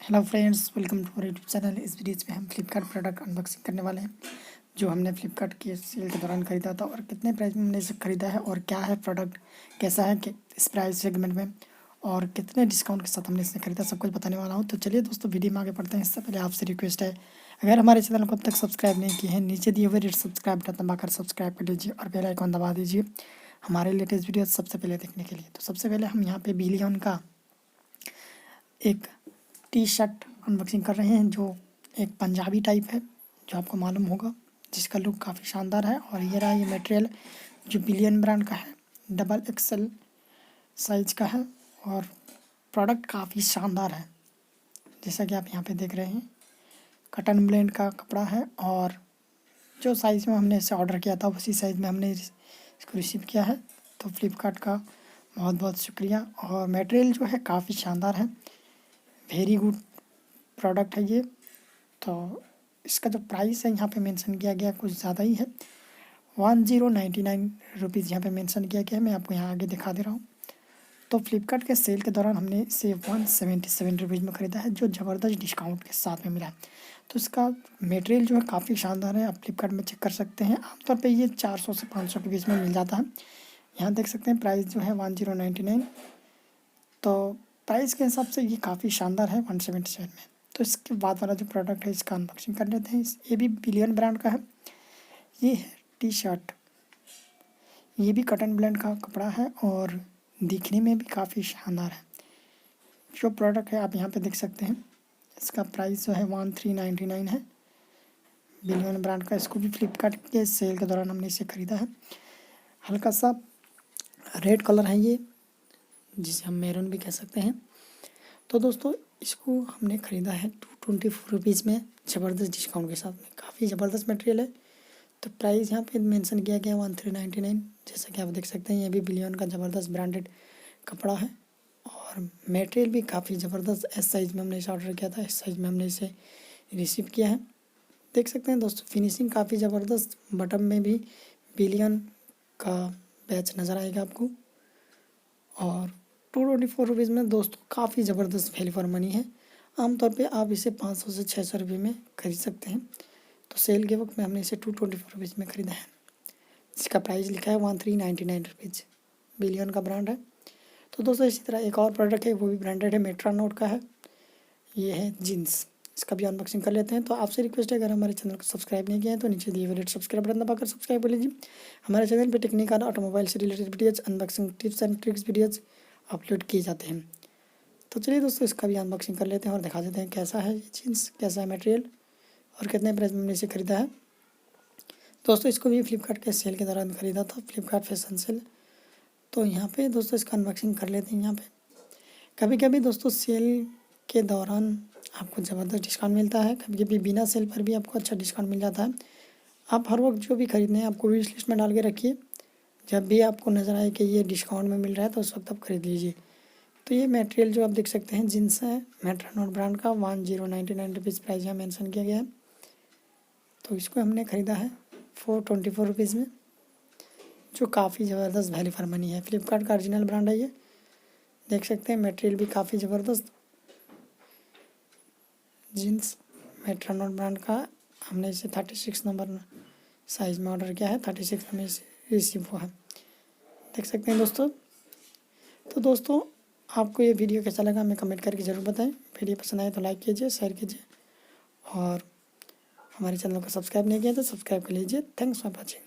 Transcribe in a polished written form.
Hello friends, welcome to our YouTube channel. इस video में हम फ्लिपकार्ट प्रोडक्ट अनबॉक्सिंग करने वाले हैं जो हमने फ्लिपकार्ट के सेल के दौरान खरीदा था और कितने प्राइस में हमने इसे खरीदा है और क्या है प्रोडक्ट, कैसा है कि इस प्राइस सेगमेंट में और कितने डिस्काउंट के साथ हमने इसे खरीदा, सब कुछ बताने वाला हूँ। तो चलिए दोस्तों, वीडियो में आगे बढ़ते हैं। इससे पहले आपसे रिक्वेस्ट है, अगर हमारे चैनल को अब तक सब्सक्राइब नहीं किए हैं, नीचे दिए हुए रेड सब्सक्राइब बटन दबाकर सब्सक्राइब कर लीजिए और बेल आइकन दबा दीजिए हमारे लेटेस्ट वीडियो सबसे पहले देखने के लिए। तो सबसे पहले हम यहाँ पे बिलियन का एक टी शर्ट अनबॉक्सिंग कर रहे हैं जो एक पंजाबी टाइप है, जो आपको मालूम होगा, जिसका लुक काफ़ी शानदार है। और ये रहा ये मटेरियल जो बिलियन ब्रांड का है, डबल एक्सएल साइज का है और प्रोडक्ट काफ़ी शानदार है। जैसा कि आप यहाँ पे देख रहे हैं, कटन ब्लेंड का कपड़ा है और जो साइज़ में हमने इसे ऑर्डर किया था उसी साइज़ में हमने इसको रिसीव किया है। तो फ्लिपकार्ट का बहुत बहुत शुक्रिया। और मटेरियल जो है काफ़ी शानदार है, वेरी गुड प्रोडक्ट है ये। तो इसका जो प्राइस है यहाँ पे मेंशन किया गया कुछ ज़्यादा ही है, 1099 रुपीज़ यहाँ पे मेंशन किया गया है। मैं आपको यहाँ आगे दिखा दे रहा हूँ। तो फ्लिपकार्ट के सेल के दौरान हमने इसे 177 रुपीज़ में ख़रीदा है, जो ज़बरदस्त डिस्काउंट के साथ में मिला है। तो इसका मटेरियल जो है काफ़ी शानदार है, आप फ्लिपकार्ट में चेक कर सकते हैं। आमतौर पे ये 400 से 500 के बीच में मिल जाता है। यहाँ देख सकते हैं प्राइस जो है 1099। तो प्राइस के हिसाब से ये काफ़ी शानदार है 177 में। तो इसके बाद वाला जो प्रोडक्ट है इसका अनबॉक्सिंग कर लेते हैं। ये भी बिलियन ब्रांड का है। ये है टी शर्ट, ये भी कटन ब्लेंड का कपड़ा है और दिखने में भी काफ़ी शानदार है। जो प्रोडक्ट है आप यहाँ पे देख सकते हैं, इसका प्राइस जो है 1399 है, बिलियन ब्रांड का। इसको भी फ्लिपकार्ट के सेल के दौरान हमने इसे ख़रीदा है। हल्का सा रेड कलर है ये, जिसे हम मैरून भी कह सकते हैं। तो दोस्तों, इसको हमने ख़रीदा है 224 रुपीज़ में, ज़बरदस्त डिस्काउंट के साथ में। काफ़ी ज़बरदस्त मटेरियल है। तो प्राइस यहाँ पे मेंशन किया गया 1399, जैसा कि आप देख सकते हैं। ये भी बिलियन का ज़बरदस्त ब्रांडेड कपड़ा है और मटेरियल भी काफ़ी ज़बरदस्त। एस साइज़ में हमने इसे ऑर्डर किया था, इस साइज़ में हमने इसे रिसीव किया है। देख सकते हैं दोस्तों, फिनिशिंग काफ़ी ज़बरदस्त। बटन में भी बिलियन का बैच नज़र आएगा आपको। और 224 रुपीज़ में दोस्तों काफ़ी ज़बरदस्त वैल्यू फॉर मनी है। आमतौर पे आप इसे 500 से 600 रुपये में खरीद सकते हैं। तो सेल के वक्त में हमने इसे 224 रुपीज़ में ख़रीदा है, जिसका प्राइस लिखा है 1399 रुपीज़। बिलियन का ब्रांड है। तो दोस्तों, इसी तरह एक और प्रोडक्ट है, वो भी ब्रांडेड है, मेट्रा नोट का है। ये है जीन्स, इसका भी अनबॉक्सिंग कर लेते हैं। तो आपसे रिक्वेस्ट है, अगर हमारे चैनल को सब्सक्राइब नहीं किया है तो नीचे दिए हुए रेड सब्सक्राइब बटन दबाकर सब्सक्राइब कर लीजिए। हमारे चैनल पर टेक्निकल ऑटोमोबाइल से related videos, unboxing tips and tricks videos upload किए जाते हैं। तो चलिए दोस्तों, इसका भी अनबॉक्सिंग कर लेते हैं और दिखा देते हैं कैसा है ये जीन्स, कैसा है मटेरियल और कितने प्राइस में हमने इसे ख़रीदा है। दोस्तों, इसको भी फ्लिपकार्ट के सेल के दौरान ख़रीदा था, फ्लिपकार्ट फैशन सेल। तो यहाँ पे दोस्तों इसका अनबॉक्सिंग कर लेते हैं। यहाँ पे कभी कभी दोस्तों सेल के दौरान आपको ज़बरदस्त डिस्काउंट मिलता है, कभी कभी बिना सेल पर भी आपको अच्छा डिस्काउंट मिल जाता है। आप हर वक्त जो भी खरीदने हैं आपको विश लिस्ट में डाल के रखिए। जब भी आपको नज़र आए कि ये डिस्काउंट में मिल रहा है तो उस वक्त आप खरीद लीजिए। तो ये मटेरियल जो आप देख सकते हैं जींस है, मेट्रा नोट ब्रांड का, 1099 रुपीज़ प्राइस यहाँ मेंशन किया गया है। तो इसको हमने ख़रीदा है 424 रुपीज़ में, जो काफ़ी ज़बरदस्त वैल्यू फॉर मनी है। फ्लिपकार्ट का ओरिजिनल ब्रांड है ये, देख सकते हैं। मटेरियल भी काफ़ी ज़बरदस्त जीन्स, मेट्रा नोट ब्रांड का। हमने इसे 36 नंबर साइज़ में ऑर्डर किया है, 36 में इसे रिसीव हुआ है, देख सकते हैं दोस्तों। तो दोस्तों, आपको ये वीडियो कैसा लगा हमें कमेंट करके ज़रूर बताएं। वीडियो पसंद आए तो लाइक कीजिए, शेयर कीजिए और हमारे चैनल को सब्सक्राइब नहीं किया तो सब्सक्राइब कर लीजिए। Thanks for watching.